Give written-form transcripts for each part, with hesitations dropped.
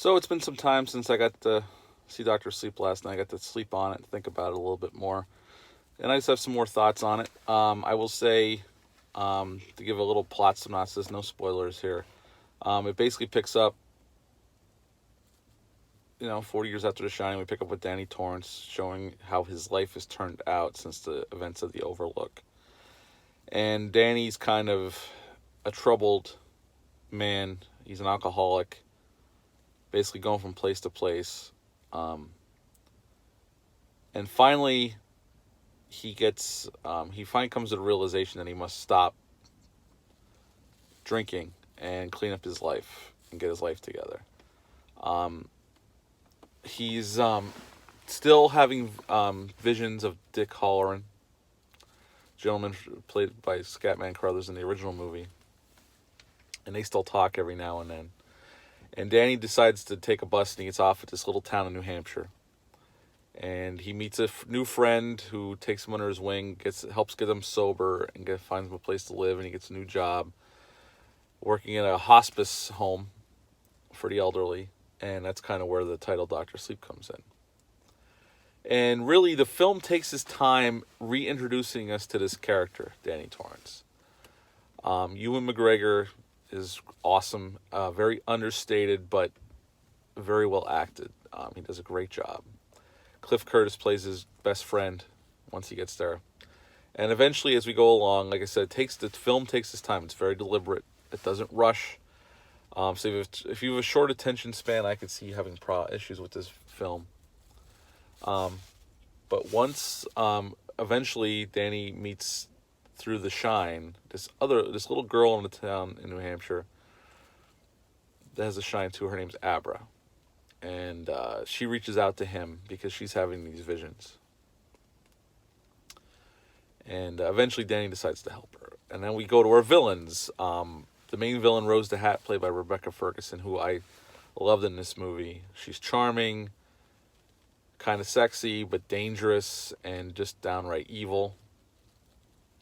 So it's been some time since I got to see Doctor Sleep last night. I got to sleep on it and think about it a little bit more. And I just have some more thoughts on it. I will say, to give a little plot synopsis, no spoilers here. It basically picks up, 40 years after The Shining, we pick up with Danny Torrance showing how his life has turned out since the events of the Overlook. And Danny's kind of a troubled man. He's an alcoholic, basically going from place to place. And finally, he finally comes to the realization that he must stop drinking and clean up his life and get his life together. He's still having visions of Dick Halloran, gentleman played by Scatman Crothers in the original movie, and they still talk every now and then. And Danny decides to take a bus and he gets off at this little town in New Hampshire. And he meets a new friend who takes him under his wing, helps get him sober, and finds him a place to live. And he gets a new job working in a hospice home for the elderly. And that's kind of where the title Doctor Sleep comes in. And really, the film takes his time reintroducing us to this character, Danny Torrance. Ewan McGregor is awesome, very understated, but very well acted. He does a great job. Cliff Curtis plays his best friend once he gets there. And eventually, as we go along, like I said, the film takes its time. It's very deliberate. It doesn't rush. So if you have a short attention span, I could see you having issues with this film. But once, eventually, Danny meets through The Shine this little girl in the town in New Hampshire that has a shine too. Her name's Abra. And she reaches out to him because she's having these visions. And eventually Danny decides to help her. And then we go to our villains. The main villain, Rose the Hat, played by Rebecca Ferguson, who I loved in this movie. She's charming, kind of sexy, but dangerous and just downright evil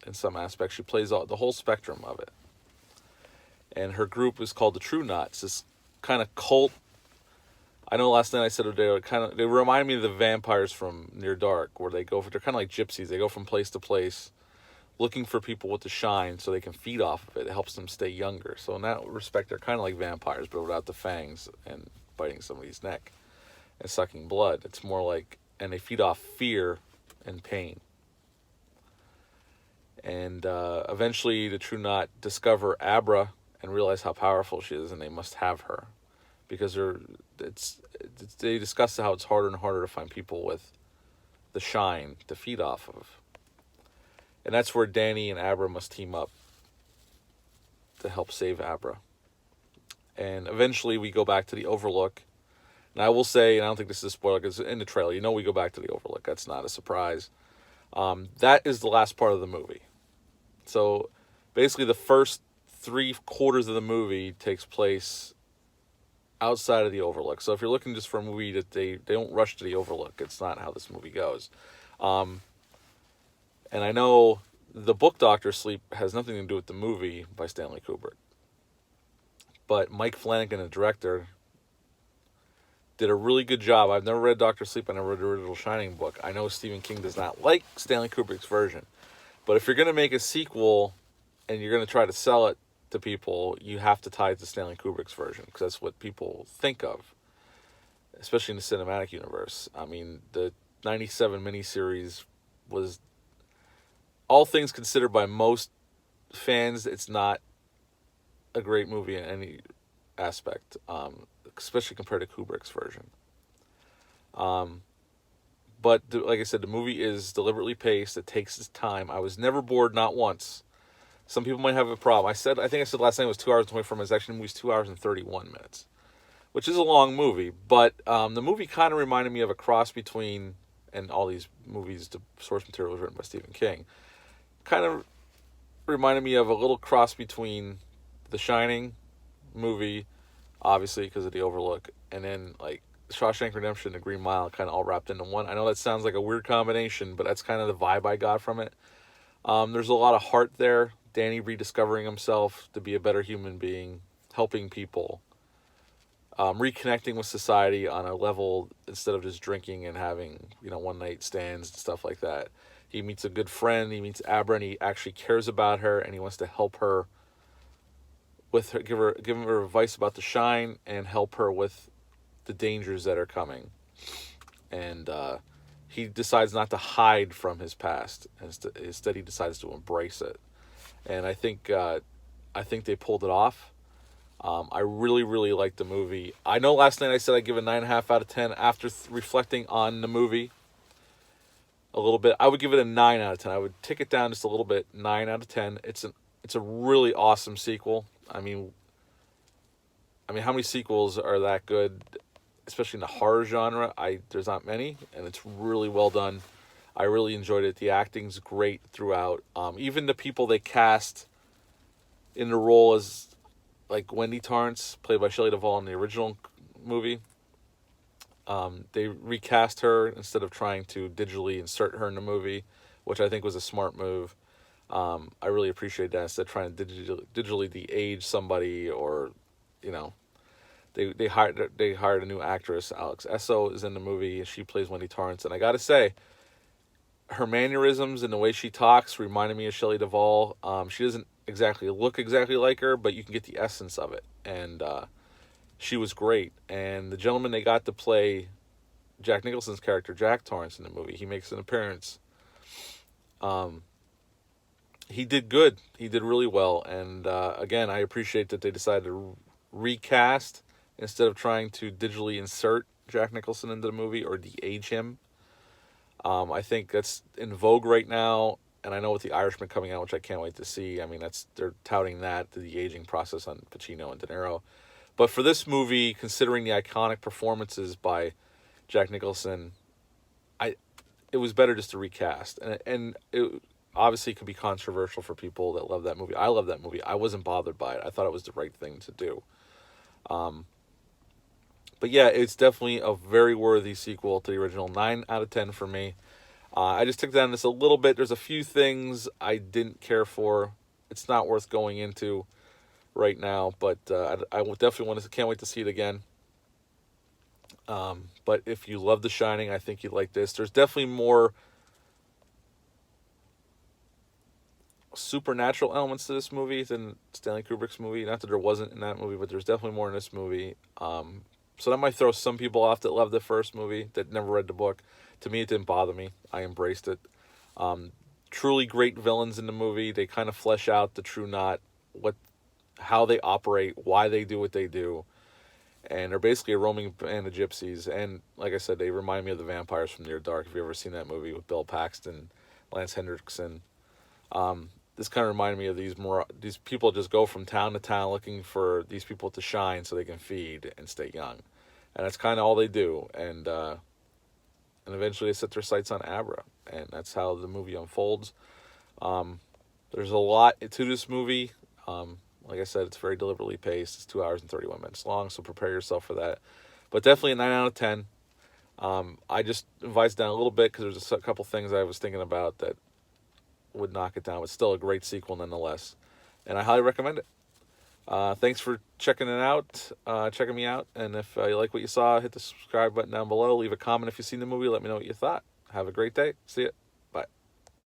in some aspects. She plays the whole spectrum of it. And her group is called the True Knots, this kind of cult. I know last night I said they remind me of the vampires from Near Dark, where they're kind of like gypsies. They go from place to place looking for people with the shine so they can feed off of it. It helps them stay younger. So in that respect, they're kind of like vampires, but without the fangs and biting somebody's neck and sucking blood. It's more like, and they feed off fear and pain. And eventually the True Knot discover Abra and realize how powerful she is, and they must have her. Because they discuss how it's harder and harder to find people with the shine to feed off of. And that's where Danny and Abra must team up to help save Abra. And eventually we go back to the Overlook. And I will say, and I don't think this is a spoiler because in the trailer, we go back to the Overlook. That's not a surprise. That is the last part of the movie. So basically the first 3/4 of the movie takes place outside of the Overlook. So if you're looking just for a movie that they don't rush to the Overlook, it's not how this movie goes. And I know the book Doctor Sleep has nothing to do with the movie by Stanley Kubrick. But Mike Flanagan, the director, did a really good job. I've never read Doctor Sleep. I never read the original Shining book. I know Stephen King does not like Stanley Kubrick's version. But if you're going to make a sequel and you're going to try to sell it to people, you have to tie it to Stanley Kubrick's version because that's what people think of, especially in the cinematic universe. I mean, the 97 miniseries was, all things considered by most fans, it's not a great movie in any aspect, especially compared to Kubrick's version. But like I said, the movie is deliberately paced. It takes its time. I was never bored, not once. Some people might have a problem. I think I said last night it was 2 hours and 24 minutes. Actually, the movie's 2 hours and 31 minutes, which is a long movie. But the movie kind of reminded me of a cross between, and all these movies, the source material was written by Stephen King, kind of reminded me of a little cross between The Shining movie, obviously because of the Overlook, and then like Shawshank Redemption and Green Mile, kind of all wrapped into one. I know that sounds like a weird combination, but that's kind of the vibe I got from it. There's a lot of heart there. Danny rediscovering himself to be a better human being, helping people, reconnecting with society on a level instead of just drinking and having, one night stands and stuff like that. He meets a good friend. He meets Abra, and he actually cares about her, and he wants to help her with her, give her advice about the shine, and help her with the dangers that are coming. And he decides not to hide from his past. Instead, he decides to embrace it. And I think they pulled it off. I really, really liked the movie. I know last night I said I'd give it 9.5 out of 10. After reflecting on the movie a little bit, I would give it a 9 out of 10. I would tick it down just a little bit, 9 out of 10. It's a really awesome sequel. I mean, how many sequels are that good, especially in the horror genre? There's not many, and it's really well done. I really enjoyed it. The acting's great throughout. Even the people they cast in the role as, like Wendy Torrance, played by Shelley Duvall in the original movie, they recast her instead of trying to digitally insert her in the movie, which I think was a smart move. I really appreciate that, instead of trying to digitally de-age somebody, or, they hired a new actress. Alex Esso is in the movie. She plays Wendy Torrance, and I gotta say, her mannerisms and the way she talks reminded me of Shelley Duvall. She doesn't look exactly like her, but you can get the essence of it, and she was great. And the gentleman they got to play Jack Nicholson's character, Jack Torrance, in the movie, he makes an appearance. He did good. He did really well. And again, I appreciate that they decided to recast instead of trying to digitally insert Jack Nicholson into the movie or de-age him. I think that's in vogue right now. And I know with The Irishman coming out, which I can't wait to see, they're touting that, the aging process on Pacino and De Niro. But for this movie, considering the iconic performances by Jack Nicholson, it was better just to recast. And it obviously could be controversial for people that love that movie. I love that movie. I wasn't bothered by it. I thought it was the right thing to do. But yeah, it's definitely a very worthy sequel to the original. 9 out of 10 for me. I just took down this a little bit. There's a few things I didn't care for. It's not worth going into right now, but I will definitely can't wait to see it again. But if you love The Shining, I think you'd like this. There's definitely more supernatural elements to this movie than Stanley Kubrick's movie. Not that there wasn't in that movie, but there's definitely more in this movie. So that might throw some people off that loved the first movie, that never read the book. To me, it didn't bother me. I embraced it. Truly great villains in the movie. They kind of flesh out the True Knot, how they operate, why they do what they do. And they're basically a roaming band of gypsies. And like I said, they remind me of the vampires from Near Dark. If you've ever seen that movie with Bill Paxton, Lance Henriksen. This kind of reminded me of these people just go from town to town looking for these people to shine so they can feed and stay young. And that's kind of all they do. And eventually they set their sights on Abra. And that's how the movie unfolds. There's a lot to this movie. Like I said, it's very deliberately paced. It's 2 hours and 31 minutes long, so prepare yourself for that. But definitely a 9 out of 10. I just revised down a little bit because there's a couple things I was thinking about that would knock it down. But still a great sequel nonetheless. And I highly recommend it. Thanks for checking me out. And if you like what you saw, hit the subscribe button down below. Leave a comment if you've seen the movie. Let me know what you thought. Have a great day. See ya.